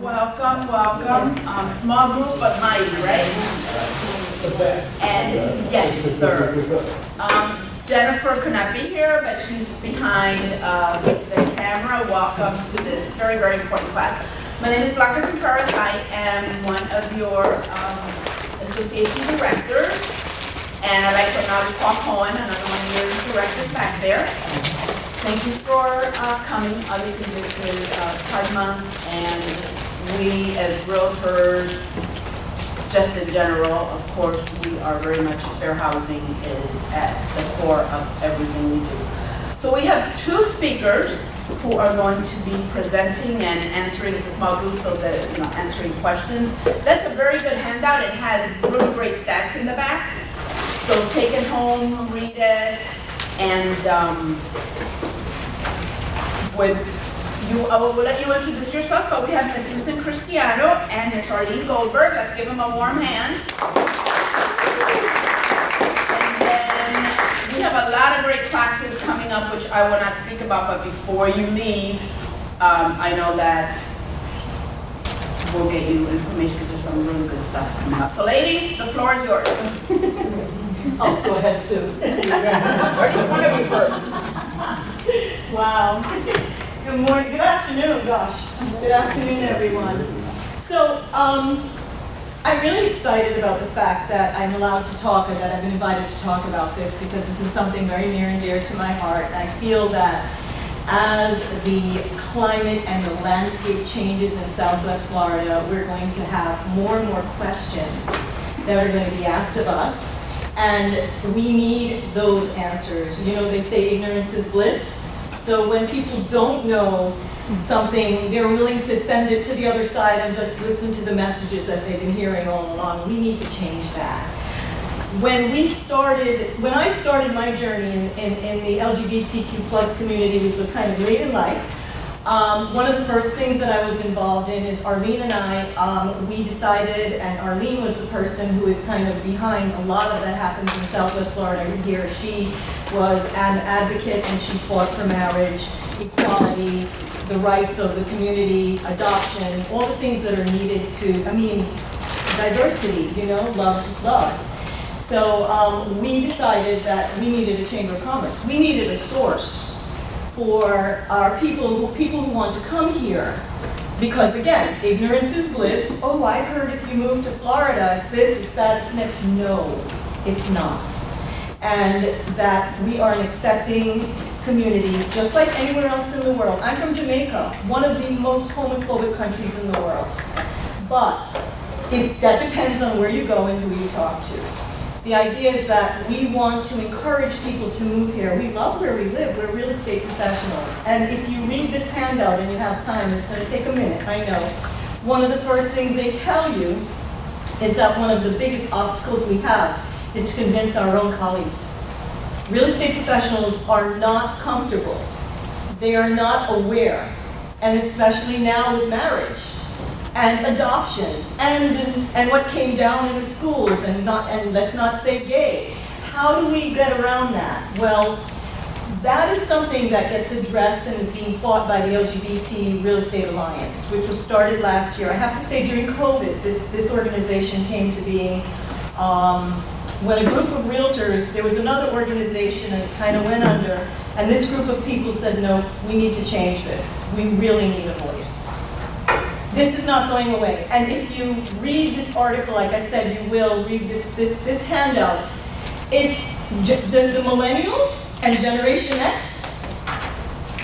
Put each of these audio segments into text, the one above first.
Welcome, welcome. Small group but mighty, right? The best. And yes, sir. Jennifer could not be here, but she's behind the camera. Welcome to this very, very important class. My name is Blanca Contreras. I am one of your association directors. And I'd like to acknowledge Paul Cohen, another one of your directors back there. Thank you for coming. Obviously, this is Pride Month, and we as realtors, just in general, of course, we are very much, fair housing is at the core of everything we do. So we have two speakers who are going to be presenting and answering. It's a small group, so that, answering questions. That's a very good handout. It has really great stats in the back. So take it home, read it, and I will let you introduce yourself, but we have Ms. Susan Cristiano and Ms. Arlene Goldberg. Let's give them a warm hand. And then we have a lot of great classes coming up, which I will not speak about, but before you leave, I know that we'll get you information because there's some really good stuff coming up. So ladies, the floor is yours. Oh, go ahead, Sue. Where one of you first? Wow. Good morning, good afternoon, gosh. Good afternoon, everyone. So, I'm really excited about the fact that I'm allowed to talk and that I've been invited to talk about this because this is something very near and dear to my heart. I feel that as the climate and the landscape changes in Southwest Florida, we're going to have more and more questions that are going to be asked of us. And we need those answers. You know, they say ignorance is bliss. So when people don't know something, they're willing to send it to the other side and just listen to the messages that they've been hearing all along. We need to change that. When I started my journey in the LGBTQ plus community, which was kind of late in life, one of the first things that I was involved in is Arlene and I, we decided, and Arlene was the person who is kind of behind a lot of that happens in Southwest Florida here. She was an advocate and she fought for marriage, equality, the rights of the community, adoption, all the things that are needed diversity, love is love. So we decided that we needed a chamber of commerce. We needed a source for our people who want to come here. Because again, ignorance is bliss. Oh, I've heard if you move to Florida, it's this, it's that, it's next. No, it's not. And that we are an accepting community, just like anywhere else in the world. I'm from Jamaica, one of the most homophobic countries in the world. But that depends on where you go and who you talk to. The idea is that we want to encourage people to move here. We love where we live. We're real estate professionals. And if you read this handout and you have time, it's going to take a minute, I know. One of the first things they tell you is that one of the biggest obstacles we have is to convince our own colleagues. Real estate professionals are not comfortable. They are not aware. And especially now with marriage and adoption, and what came down in the schools, and let's not say gay. How do we get around that? Well, that is something that gets addressed and is being fought by the LGBT Real Estate Alliance, which was started last year. I have to say, during COVID, this organization came to being when a group of realtors, there was another organization and it kind of went under, and this group of people said, no, we need to change this. We really need a voice. This is not going away. And if you read this article, like I said, you will read this handout. It's the millennials and Generation X.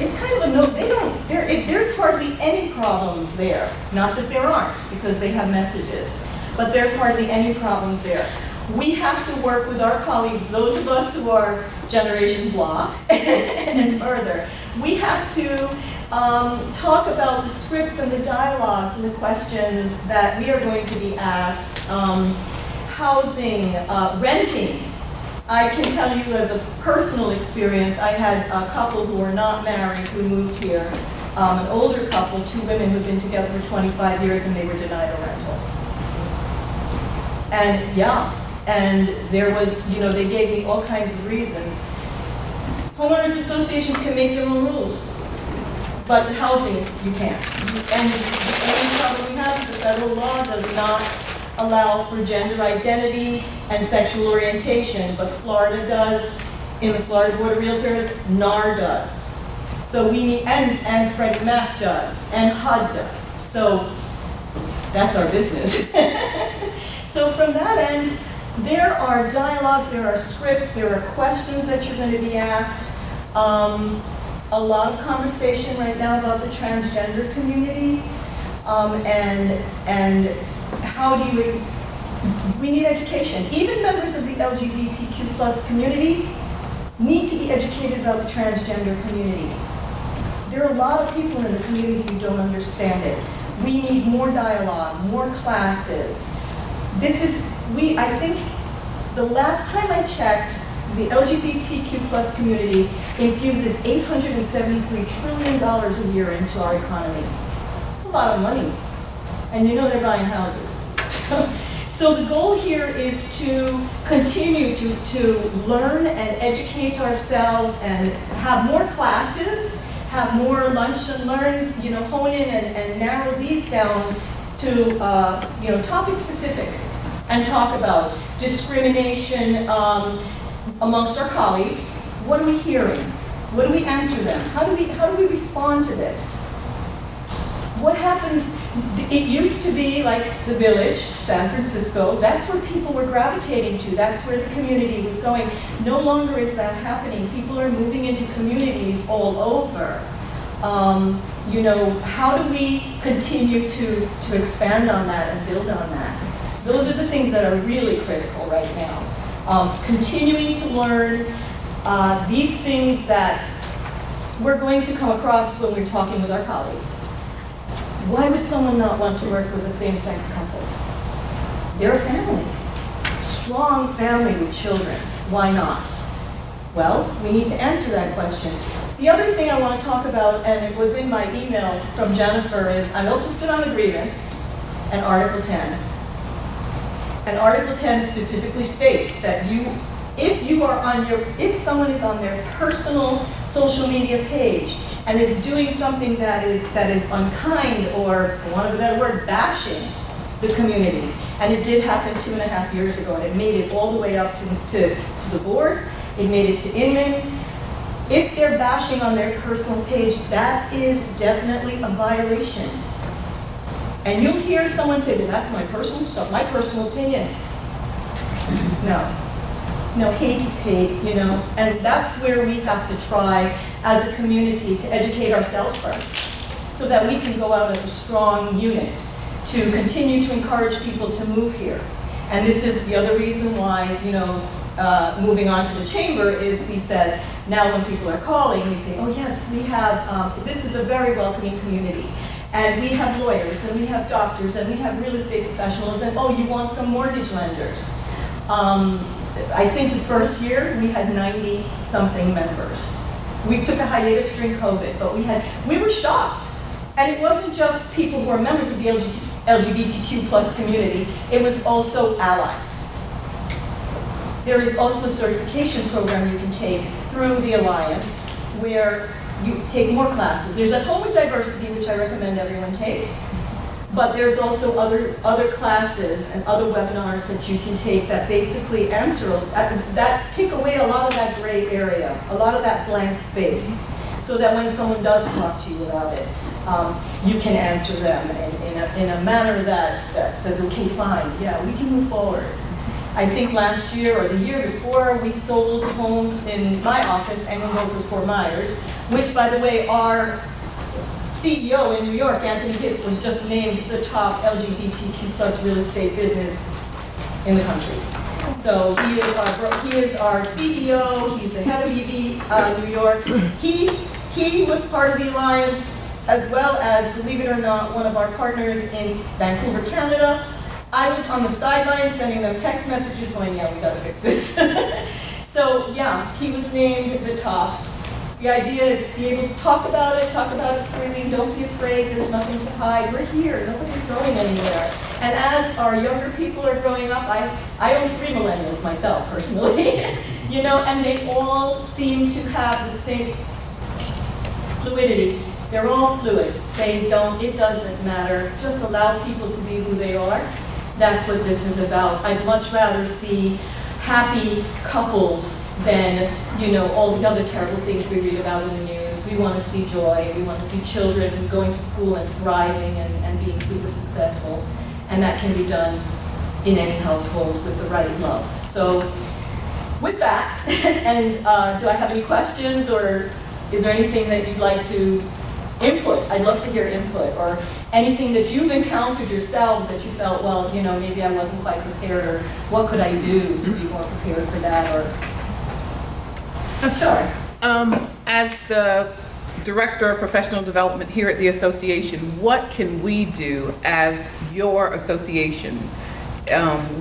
It's kind of a no, there's hardly any problems there. Not that there aren't, because they have messages, but there's hardly any problems there. We have to work with our colleagues, those of us who are Generation Blah and further. We have to talk about the scripts and the dialogues and the questions that we are going to be asked. Housing, renting. I can tell you as a personal experience, I had a couple who were not married who moved here, an older couple, two women who've been together for 25 years and they were denied a rental. And yeah, and there was, they gave me all kinds of reasons. Homeowners associations can make their own rules. but the housing, you can't. And the only problem we have is the federal law does not allow for gender identity and sexual orientation, but Florida does, in the Florida Board of Realtors, NAR does. So we need, and Freddie Mac does, and HUD does. So that's our business. So from that end, there are dialogues, there are scripts, there are questions that you're going to be asked. A lot of conversation right now about the transgender community, and how do you, we need education. Even members of the LGBTQ plus community need to be educated about the transgender community. There are a lot of people in the community who don't understand it. We need more dialogue, more classes. This is, I think, the last time I checked, the LGBTQ plus community infuses $873 trillion a year into our economy. It's a lot of money. And you know they're buying houses. So the goal here is to continue to learn and educate ourselves and have more classes, have more lunch and learns, hone in and narrow these down to, topic specific, and talk about discrimination amongst our colleagues. What are we hearing? What do we answer them? How do we respond to this? What happens? It used to be like the Village, San Francisco. That's where people were gravitating to. That's where the community was going. No longer is that happening. People are moving into communities all over. How do we continue to expand on that and build on that? Those are the things that are really critical right now. Continuing to learn these things that we're going to come across when we're talking with our colleagues. Why would someone not want to work with a same-sex couple? They're a family, strong family with children. Why not? Well, we need to answer that question. The other thing I want to talk about, and it was in my email from Jennifer, is I also sit on the grievance and Article 10. And Article 10 specifically states that if someone is on their personal social media page and is doing something that is unkind, or for want of a better word, bashing the community, and it did happen 2.5 years ago, and it made it all the way up to the board, it made it to Inman. If they're bashing on their personal page, that is definitely a violation. And you'll hear someone say, well, that's my personal stuff, my personal opinion. No, hate is hate, and that's where we have to try as a community to educate ourselves first, so that we can go out as a strong unit to continue to encourage people to move here. And this is the other reason why, moving on to the chamber, is we said, now when people are calling, we think, oh yes, we have, this is a very welcoming community. And we have lawyers, and we have doctors, and we have real estate professionals, and oh, you want some mortgage lenders. I think the first year we had 90-something members. We took a hiatus during COVID, but we were shocked. And it wasn't just people who are members of the LGBTQ plus community, it was also allies. There is also a certification program you can take through the Alliance where you take more classes. There's a Home and Diversity, which I recommend everyone take. But there's also other classes and other webinars that you can take that basically answer, that pick away a lot of that gray area, a lot of that blank space, so that when someone does talk to you about it, you can answer them in a manner that says, okay, fine, yeah, we can move forward. I think last year or the year before, we sold homes in my office, Engel Brokers Fort Myers, which, by the way, our CEO in New York, Anthony Hitt, was just named the top LGBTQ plus real estate business in the country. So he is our CEO. He's the head of EV New York. He was part of the Alliance, as well as, believe it or not, one of our partners in Vancouver, Canada. I was on the sidelines sending them text messages going, yeah, we gotta fix this. So yeah, he was named the top. The idea is to be able to talk about it freely, and don't be afraid, there's nothing to hide. We're here, nobody's going anywhere. And as our younger people are growing up, I own 3 millennials myself, personally, and they all seem to have the same fluidity They're all fluid. It doesn't matter. Just allow people to be who they are. That's what this is about. I'd much rather see happy couples than, all the other terrible things we read about in the news. We want to see joy. We want to see children going to school and thriving and being super successful. And that can be done in any household with the right love. So with that, and do I have any questions, or is there anything that you'd like to input? I'd love to hear input, or anything that you've encountered yourselves that you felt, well, maybe I wasn't quite prepared, or what could I do to be more prepared for that, or... Sure. As the Director of Professional Development here at the association, what can we do as your association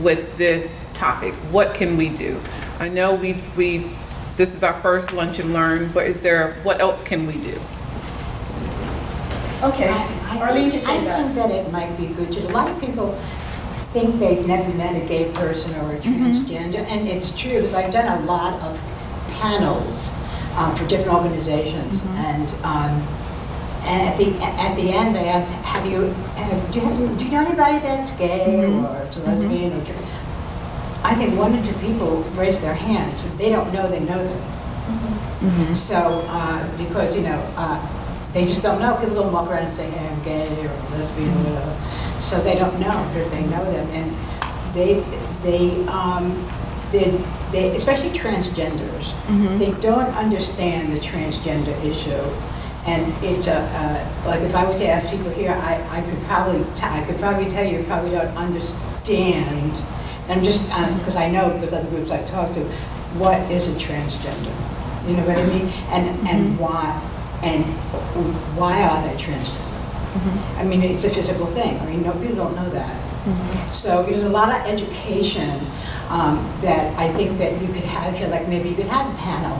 with this topic? What can we do? I know this is our first Lunch and Learn, but what else can we do? Okay, Arlene can take that. I think that it might be good to, a lot of people think they've never met a gay person or a transgender, and it's true, because I've done a lot of panels for different organizations, and at the end I asked, do you know anybody that's gay or it's a lesbian or trans? I think 1 or 2 people raise their hands. They don't know they know them. So because they just don't know. People don't walk around and say, hey, I'm gay or lesbian or whatever. So they don't know that they know them, and they especially transgenders, they don't understand the transgender issue. And it's like if I were to ask people here, I could probably tell you probably don't understand. And just because I know, because other groups I've talked to, what is a transgender? You know what I mean? And why are they transgender? I mean, it's a physical thing. I mean, people don't know that. So there's a lot of education that I think that you could have here. Like maybe you could have a panel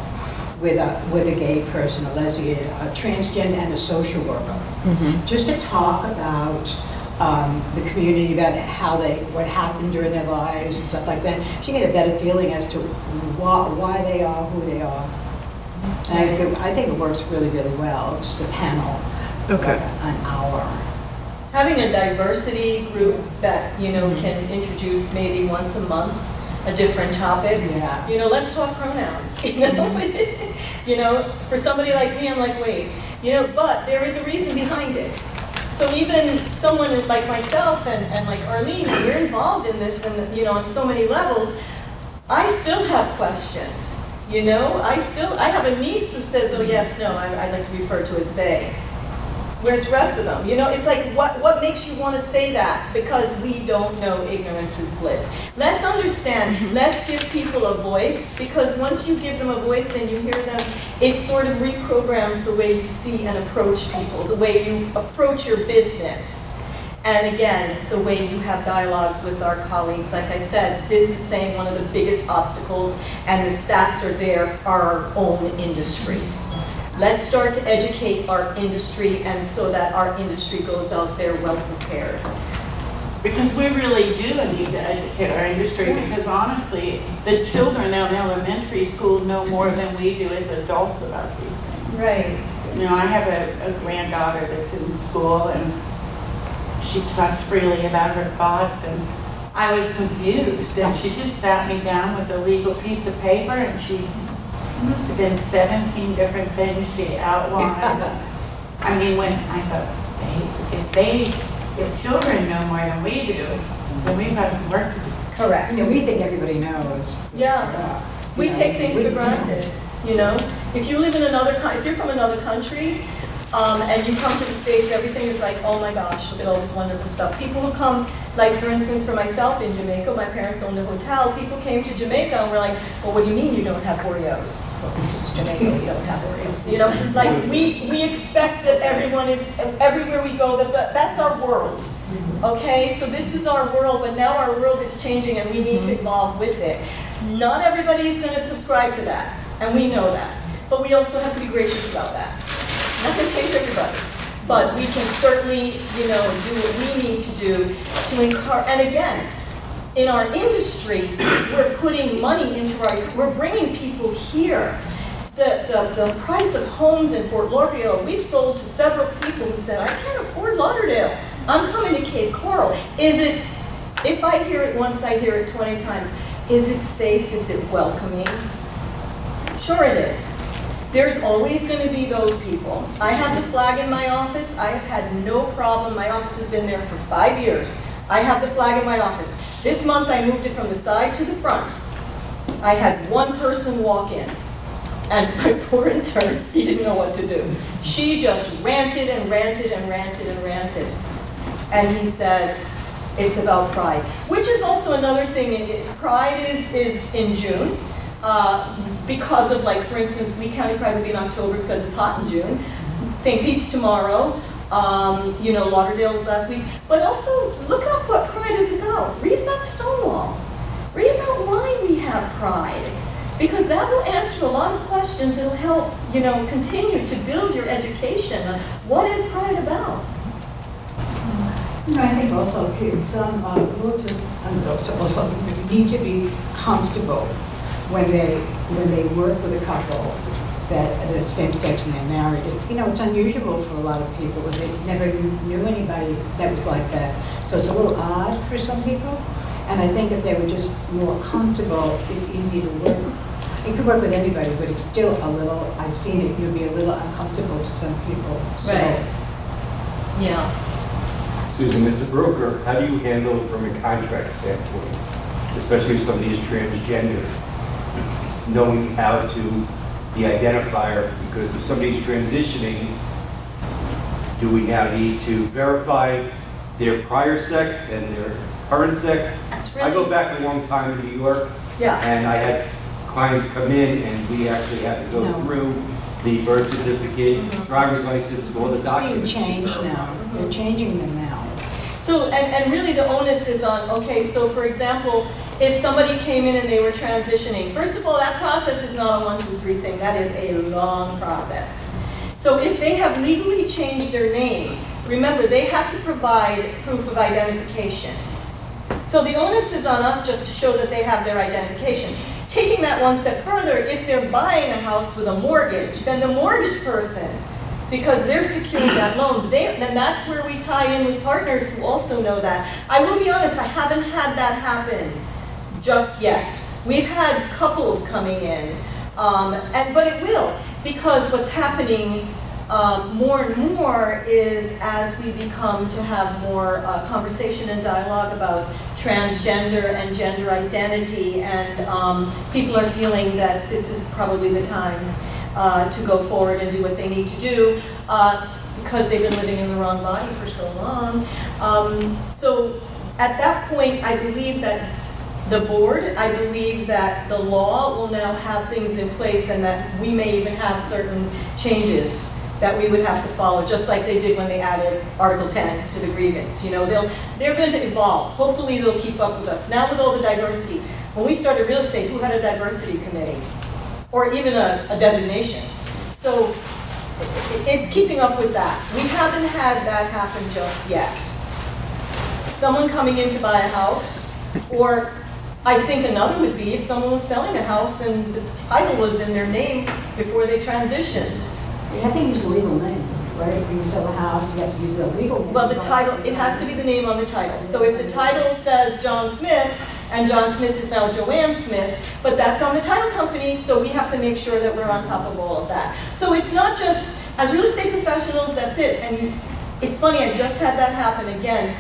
with a gay person, a lesbian, a transgender, and a social worker, just to talk about the community, about what happened during their lives and stuff like that. You get a better feeling as to why they are who they are. And I think it works really, really well. Just a panel, Okay. An hour. Having a diversity group that, can introduce maybe once a month a different topic. Yeah. Let's talk pronouns. For somebody like me, I'm like, wait, but there is a reason behind it. So even someone like myself and like Arlene, we're involved in this and on so many levels, I still have questions. I have a niece who says, oh yes, no, I like to be referred to as they. Where's the rest of them? It's like, what makes you want to say that? Because we don't know ignorance is bliss. Let's understand, let's give people a voice, because once you give them a voice and you hear them, it sort of reprograms the way you see and approach people, the way you approach your business. And again, the way you have dialogues with our colleagues. Like I said, this is saying one of the biggest obstacles, and the stats are there, our own industry. Let's start to educate our industry, and so that our industry goes out there well prepared. Because we really do need to educate our industry, because honestly, the children now in elementary school know more than we do as adults about these things. Right. I have a granddaughter that's in school, and she talks freely about her thoughts, and I was confused, and she just sat me down with a legal piece of paper, and she must have been 17 different things she outlined. I mean, when I thought, if children know more than we do, then we've got some work to do. Correct. We think everybody knows. Yeah. We take things for granted. If you live in if you're from another country, and you come to the States, everything is like, oh my gosh, look at all this wonderful stuff. People who come, like for instance, for myself in Jamaica, my parents owned a hotel. People came to Jamaica and were like, well, what do you mean you don't have Oreos? Well, it's Jamaica, we don't have Oreos. Like we expect that everyone is, everywhere we go, that's our world. Okay, so this is our world, but now our world is changing and we need to evolve with it. Not everybody is going to subscribe to that, and we know that. But we also have to be gracious about that. Not going to change everybody, but we can certainly, do what we need to do to encourage. And again, in our industry, we're putting money into we're bringing people here the price of homes in Fort Lauderdale, we've sold to several people who said, I can't afford Lauderdale. I'm coming to Cape Coral. If I hear it once, I hear it 20 times. Is it safe? Is it welcoming? Sure it is. There's always going to be those people. I have the flag in my office. I have had no problem. My office has been there for 5 years. I have the flag in my office. This month I moved it from the side to the front. I had one person walk in, and my poor intern, he didn't know what to do. She just ranted and ranted and ranted and ranted. And he said, it's about pride, which is also another thing. Pride is in June. Because of, like, for instance, Lee County Pride will be in October because it's hot in June. St. Pete's tomorrow. Lauderdale was last week. But also, look up what Pride is about. Read about Stonewall. Read about why we have Pride. Because that will answer a lot of questions. It'll help, continue to build your education on what is Pride about. I think also some realtors also need to be comfortable when they work with a couple that's same sex and they're married. It's unusual for a lot of people. They never knew anybody that was like that. So it's a little odd for some people. And I think if they were just more comfortable, it's easy to work. You can work with anybody, but it's still a little, I've seen it, you'll be a little uncomfortable for some people. So, Right. Yeah. Susan, as a broker, how do you handle it from a contract standpoint, especially if somebody is transgender, knowing how to the identifier, because if somebody's transitioning, do we now need to verify their prior sex and their current sex? I go back a long time in New York, Yeah. and I had clients come in and we actually had to go No. through the birth certificate, driver's license, all the it's being documents. changed now. They're changing them now. So, and really the onus is on, okay, so for example, if somebody came in and they were transitioning, first of all, that process is not a 1, 2, 3 thing. That is a long process. So if they have legally changed their name, remember, they have to provide proof of identification. So the onus is on us just to show that they have their identification. Taking that one step further, if they're buying a house with a mortgage, then the mortgage person, because they're securing that loan, then that's where we tie in with partners who also know that. I will be honest, I haven't had that happen just yet. We've had couples coming in, but it will, because what's happening more and more is as we become to have more conversation and dialogue about transgender and gender identity, and people are feeling that this is probably the time to go forward and do what they need to do because they've been living in the wrong body for so long. So at that point, I believe that the board, I believe that the law will now have things in place, and that we may even have certain changes that we would have to follow, just like they did when they added Article 10 to the grievance. They're going to evolve. Hopefully they'll keep up with us. Now with all the diversity, when we started real estate, who had a diversity committee? Or even a designation. So it's keeping up with that. We haven't had that happen just yet. Someone coming in to buy a house, or I think another would be if someone was selling a house and the title was in their name before they transitioned. You have to use a legal name, right? When you sell a house, you have to use a legal name. Well, the title, it has to be the name on the title. So if the title says John Smith, and John Smith is now Joanne Smith, but that's on the title company, so we have to make sure that we're on top of all of that. So it's not just, as real estate professionals, that's it. And it's funny, I just had that happen again.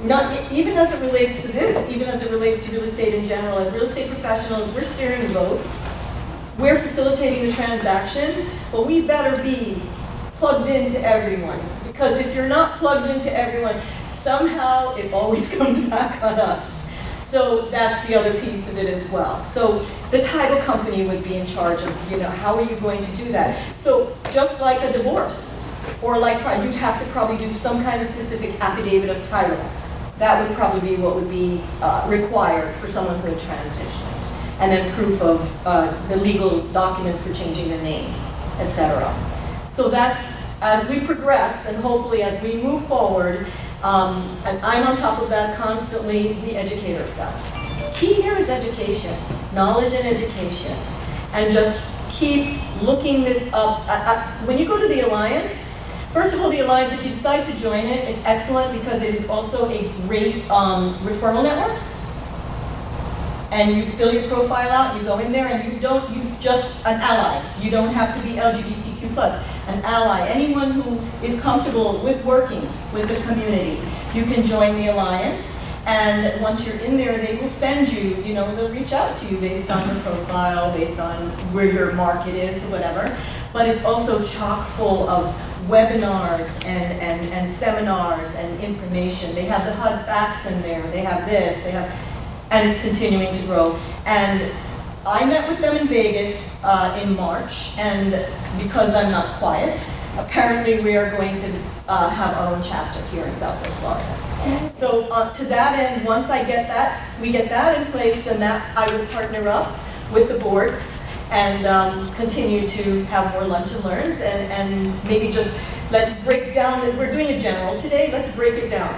Not even as it relates to this, even as it relates to real estate in general, as real estate professionals, we're steering the boat. We're facilitating the transaction, but we better be plugged into everyone. Because if you're not plugged into everyone, somehow it always comes back on us. So that's the other piece of it as well. So the title company would be in charge of, how are you going to do that? So just like a divorce, or like you'd have to probably do some kind of specific affidavit of title. That would probably be what would be required for someone who had transitioned. And then proof of the legal documents for changing the name, etc. So that's, as we progress, and hopefully as we move forward, and I'm on top of that constantly, we educate ourselves. Key here is education, knowledge and education, and just keep looking this up. When you go to the Alliance, first of all, the Alliance, if you decide to join it, it's excellent because it is also a great referral network. And you fill your profile out, you go in there, and you just an ally. You don't have to be LGBTQ+, an ally. Anyone who is comfortable with working with the community, you can join the Alliance. And once you're in there, they will send you, they'll reach out to you based on your profile, based on where your market is, or whatever. But it's also chock full of webinars and seminars and information. They have the HUD facts in there, they have this, and it's continuing to grow. And I met with them in Vegas in March, and because I'm not quiet, apparently we are going to have our own chapter here in Southwest Florida. So to that end, once we get that in place, then I would partner up with the boards and continue to have more lunch and learns and maybe just let's break down, we're doing a general today, let's break it down.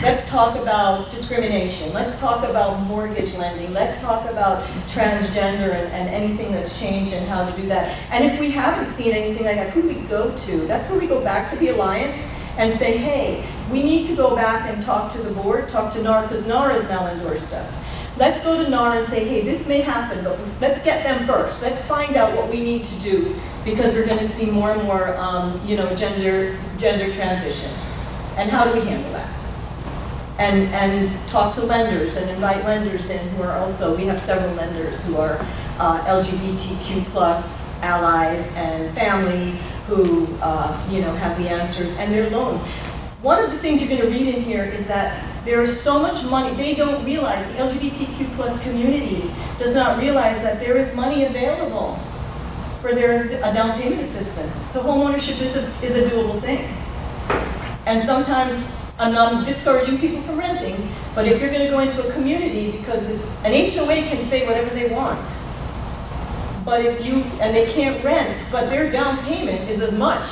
Let's talk about discrimination. Let's talk about mortgage lending. Let's talk about transgender and anything that's changed and how to do that. And if we haven't seen anything like that, who do we go to? That's where we go back to the Alliance and say, hey, we need to go back and talk to the board, talk to NAR, because NAR has now endorsed us. Let's go to NAR and say, hey, this may happen, but let's get them first. Let's find out what we need to do, because we're going to see more and more gender transition. And how do we handle that? And talk to lenders and invite lenders in who are also, we have several lenders who are LGBTQ+ allies and family who have the answers and their loans. One of the things you're going to read in here is that there is so much money, they don't realize, the LGBTQ+ community does not realize that there is money available for a down payment assistance. So homeownership is a doable thing. And sometimes, I'm not discouraging people from renting, but if you're going to go into a community, because an HOA can say whatever they want, but and they can't rent, but their down payment is as much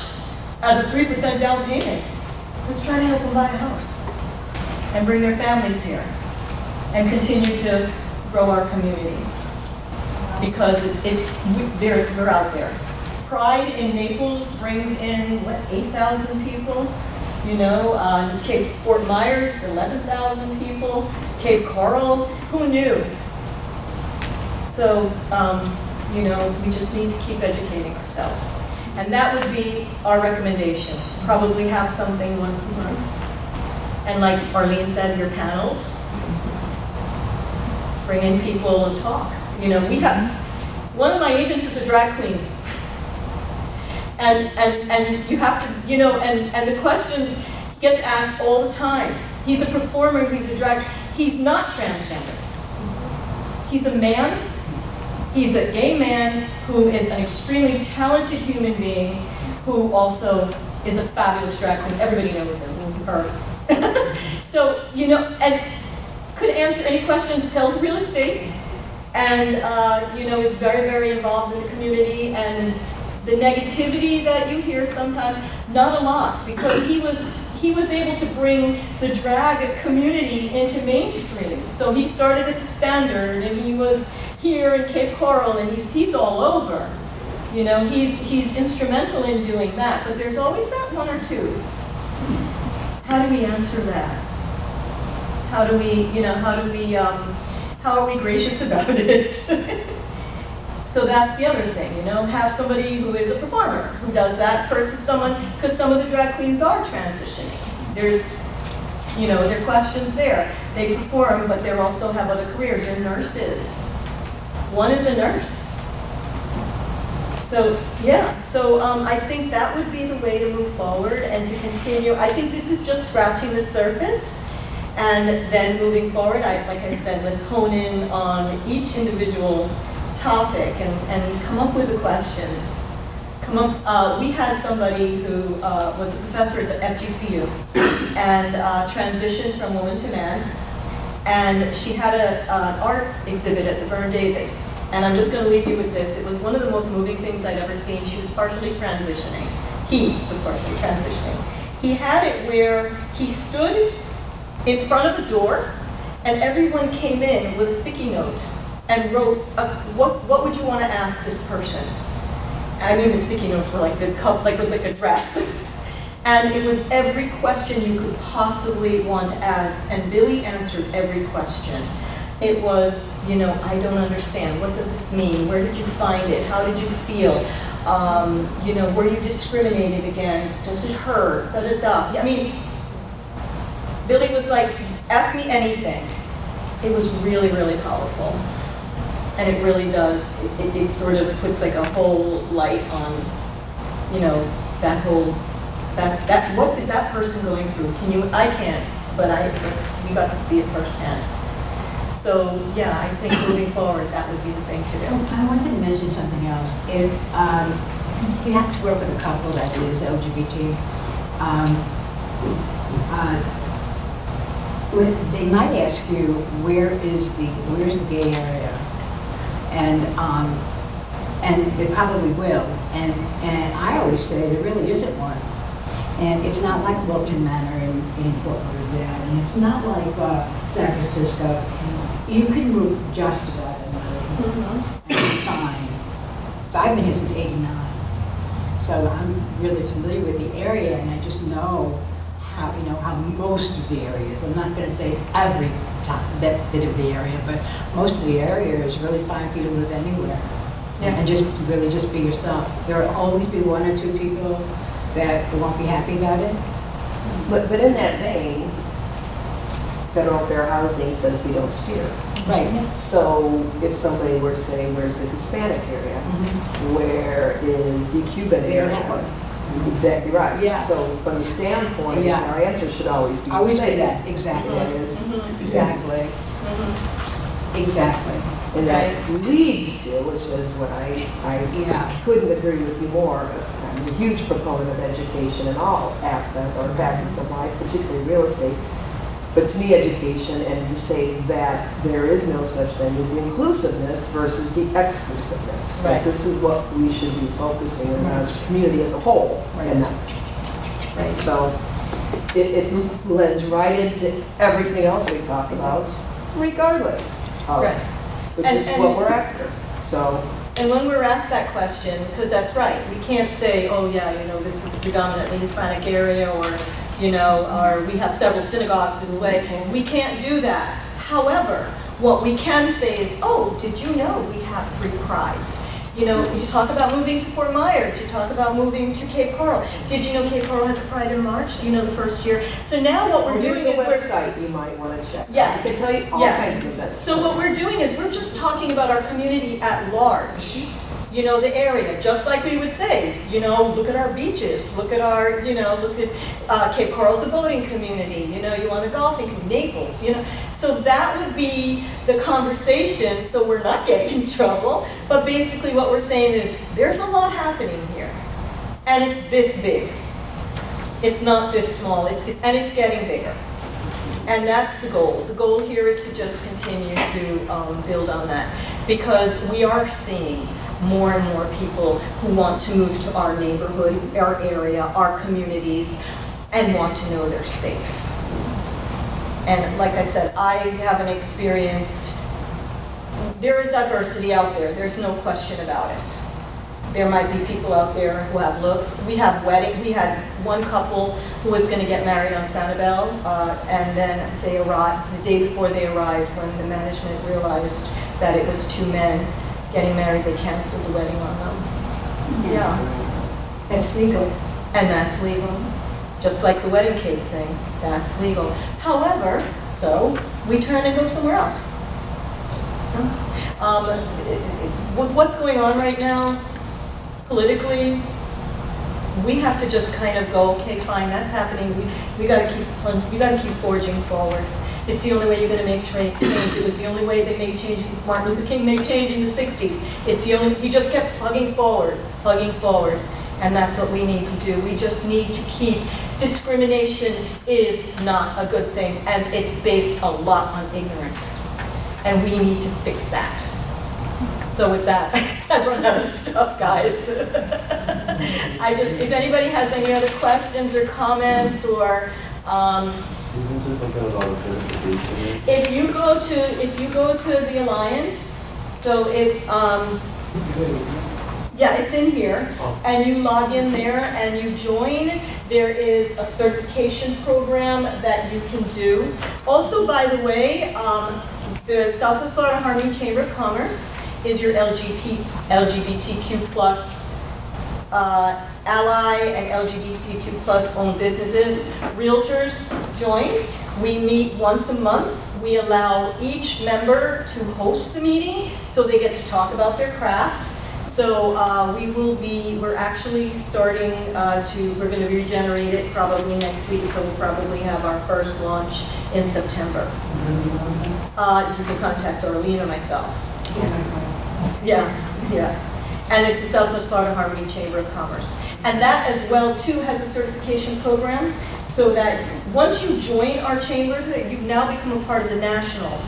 as a 3% down payment, let's try to help them buy a house and bring their families here and continue to grow our community, because we're out there. Pride in Naples brings in, 8,000 people? Cape Fort Myers, 11,000 people. Cape Coral, who knew? So, we just need to keep educating ourselves. And that would be our recommendation. Probably have something once a month. And like Arlene said, your panels. Bring in people and talk. One of my agents is a drag queen. And you have to, and the questions gets asked all the time. He's a performer, he's a drag, he's not transgender. He's a man, he's a gay man who is an extremely talented human being who also is a fabulous drag queen. Everybody knows him, her. So, and could answer any questions, sells real estate, and, is very, very involved in the community, and the negativity that you hear sometimes, not a lot, because he was able to bring the drag community into mainstream. So he started at the Standard, and he was here in Cape Coral, and he's all over. He's instrumental in doing that, but there's always that one or two. How do we answer that? How are we gracious about it? So that's the other thing, have somebody who is a performer who does that versus someone, because some of the drag queens are transitioning. There's, there are questions there. They perform, but they also have other careers. They're nurses. One is a nurse. So, I think that would be the way to move forward and to continue. I think this is just scratching the surface. And then moving forward, like I said, let's hone in on each individual topic and come up with the questions. We had somebody who was a professor at the FGCU and transitioned from woman to man, and she had an art exhibit at the Vern Davis. And I'm just going to leave you with this. It was one of the most moving things I'd ever seen. She was partially transitioning. He was partially transitioning. He had it where he stood in front of a door, and everyone came in with a sticky note and wrote, what would you want to ask this person? I mean, the sticky notes were like this cup, like it was like a dress. And it was every question you could possibly want to ask, and Billy answered every question. It was, I don't understand. What does this mean? Where did you find it? How did you feel? Were you discriminated against? Does it hurt? Da, da, da. I mean, Billy was like, ask me anything. It was really, really powerful. And it really does. It sort of puts like a whole light on, that whole, that what is that person going through? I can't, but we got to see it firsthand. So, yeah, I think moving forward, that would be the thing to do. I wanted to mention something else. If you have to work with a couple that is LGBT, they might ask you where's the gay area, and they probably will. And I always say there really isn't one. And it's not like Wilton Manor in Fort Lauderdale, and it's not like San Francisco. You can move just about anywhere, and it's fine. So I've been here since '89, so I'm really familiar with the area, and I just know how most of the areas. I'm not going to say every bit of the area, but most of the area is really fine for you to live anywhere, and just be yourself. There will always be one or two people that won't be happy about it. But in that vein, federal fair housing says we don't steer. Right. So if somebody were to say, where's the Hispanic area? Where is the Cuban They don't area? have one. Exactly right. Yeah. So from the standpoint, Yeah. our answer should always be the Always same. say that, exactly. That is- Exactly. Exactly. And that leads to, which is what I Yeah. couldn't agree with you more. I'm a huge proponent of education in all facets of life, particularly real estate. But to me, education, and to say that there is no such thing as the inclusiveness versus the exclusiveness. Right. That this is what we should be focusing on as a community as a whole. Right. And right. So it lends right into everything else we talk about, regardless of, Right. which And- is and- what we're after. So. And when we're asked that question, because that's right, we can't say, oh yeah, this is a predominantly Hispanic area, or we have several synagogues this way. We can't do that. However, what we can say is, oh, did you know we have 3 prides? You talk about moving to Fort Myers, you talk about moving to Cape Coral. Did you know Cape Coral has a pride in March? Do you know the first year? So now what we're doing Here's is a website you might want to check. Yes. I can tell you all Yes. kinds of events. So what we're doing is we're just talking about our community at large. The area, just like we would say, look at our beaches, look at our, look at Cape Coral's a boating community, you want a golfing community, Naples, So that would be the conversation, so we're not getting in trouble. But basically what we're saying is there's a lot happening here. And it's this big. It's not this small, and it's getting bigger. And that's the goal. The goal here is to just continue to build on that, because we are seeing more and more people who want to move to our neighborhood, our area, our communities, and want to know they're safe. And like I said, I haven't experienced, there is adversity out there, there's no question about it. There might be people out there who have looks. We had one couple who was going to get married on Sanibel, and then they arrived, the day before they arrived, when the management realized that it was 2 men getting married, they canceled the wedding on them. Yeah. That's legal. And that's legal. Just like the wedding cake thing, that's legal. However, so we turn and go somewhere else. With what's going on right now, politically, we have to just kind of go, okay, fine, that's happening. We got to keep forging forward. It's the only way you're going to make change. It was the only way they made change. Martin Luther King made change in the 60s. He just kept plugging forward, and that's what we need to do. We just need to keep. Discrimination is not a good thing, and it's based a lot on ignorance, and we need to fix that. So with that, I've run out of stuff, guys. If anybody has any other questions or comments, or if you go to the Alliance, so it's Yeah, it's in here, and you log in there and you join. There is a certification program that you can do. Also, by the way, the Southwest Florida Harmony Chamber of Commerce is your LGBTQ plus ally and LGBTQ plus owned businesses. Realtors join. We meet once a month. We allow each member to host the meeting so they get to talk about their craft. So we're actually starting we're going to regenerate it probably next week, so we'll probably have our first launch in September. You can contact Arlene or myself. Yeah. And it's the Southwest Florida Harmony Chamber of Commerce. And that as well, too, has a certification program, so that once you join our chamber, you now become a part of the National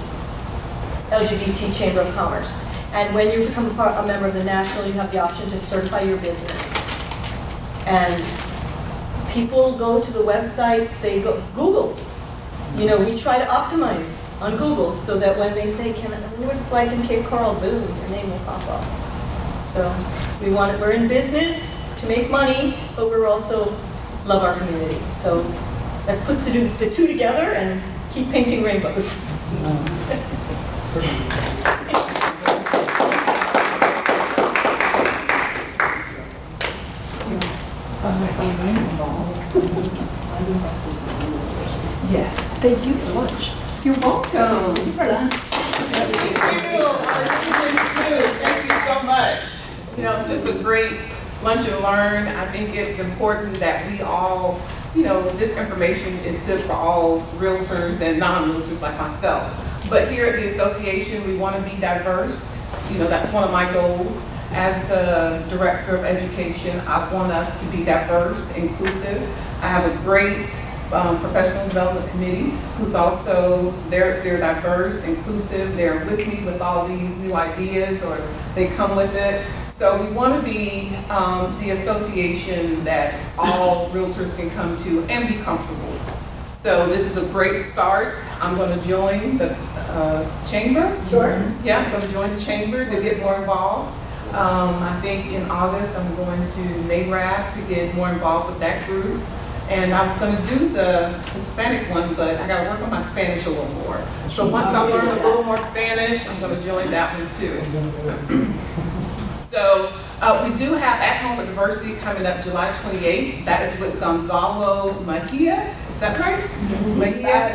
LGBT Chamber of Commerce. And when you become a member of the National, you have the option to certify your business. And people go to the websites, they go, Google. You know, we try to optimize on Google so that when they say, what it's like in Cape Coral, boom, your name will pop up. So we're in business to make money, but we're also love our community. So let's put the two together and keep painting rainbows. Yes. Thank you for lunch. You're welcome. Thank you for lunch. Thank you so much. You know, it's just a great lunch and learn. I think it's important that we all, you know, this information is good for all realtors and non-realtors like myself. But here at the association, we want to be diverse. You know, that's one of my goals. As the Director of Education, I want us to be diverse, inclusive. I have a great professional development committee who's also, they're diverse, inclusive, they're with me with all these new ideas, or they come with it. So we want to be the association that all realtors can come to and be comfortable. So this is a great start. I'm going to join the chamber. Sure. Yeah, I'm going to join the chamber to get more involved. I think in August I'm going to NARAB to get more involved with that group. And I was going to do the Hispanic one, but I got to work on my Spanish a little more. So once I learn a little more Spanish, I'm going to join that one too. So we do have At Home with Diversity coming up July 28th. That is with Gonzalo Mejia. Is that right? Mejia.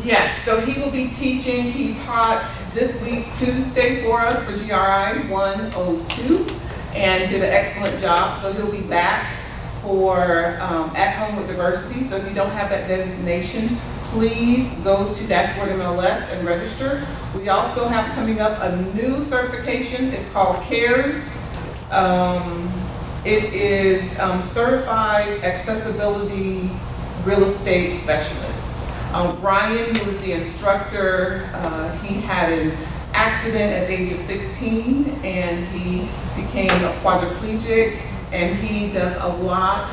Yes, so he will be teaching. He taught this week Tuesday for us for GRI 102 and did an excellent job. So he'll be back for At Home with Diversity. So if you don't have that designation, please go to Dashboard MLS and register. We also have coming up a new certification. It's called CARES. It is Certified Accessibility Real Estate Specialist. Ryan, who is the instructor, he had an accident at the age of 16 and he became a quadriplegic, and he does a lot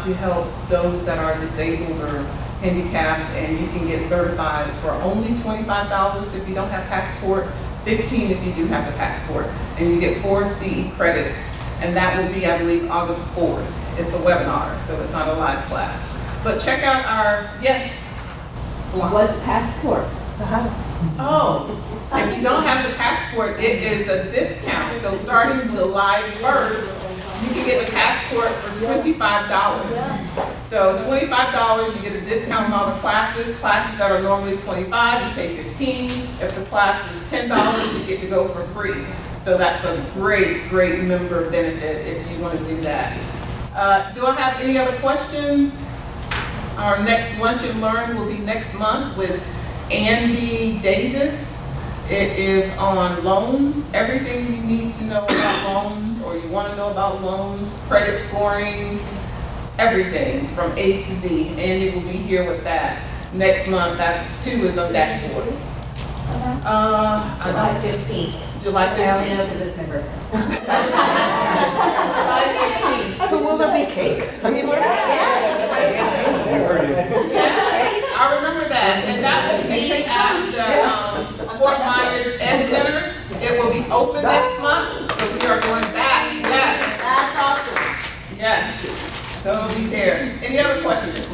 to help those that are disabled or handicapped, and you can get certified for only $25 if you don't have passport, $15 if you do have the passport, and you get 4 CE credits, and that will be, I believe, August 4th. It's a webinar, so it's not a live class. But check out our, yes? What's passport? Oh, if you don't have the passport, it is a discount. So starting July 1st, you can get a passport for $25. So $25, you get a discount on all the classes. Classes that are normally $25, you pay $15. If the class is $10, you get to go for free. So that's a great, great member benefit if you want to do that. Do I have any other questions? Our next Lunch and Learn will be next month with Andy Davis. It is on loans, everything you need to know about loans, or you want to know about loans, credit scoring, everything from A to Z. Andy will be here with that next month. That too is on Dashboard. July 15th. July I only 15th. know because it's my birthday. July 15th. So will there be cake? I mean, You heard it. I remember that, and that will be at the Fort Myers Ed Center. It will be open next So it'll be there. Any other questions?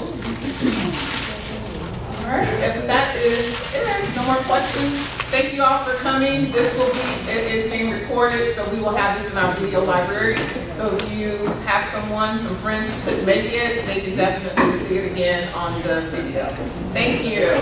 All right, if that is it, no more questions. Thank you all for coming. This will be, it is being recorded, so we will have this in our video library. So if you have some friends who couldn't make it, they can definitely see it again on the video. Thank you.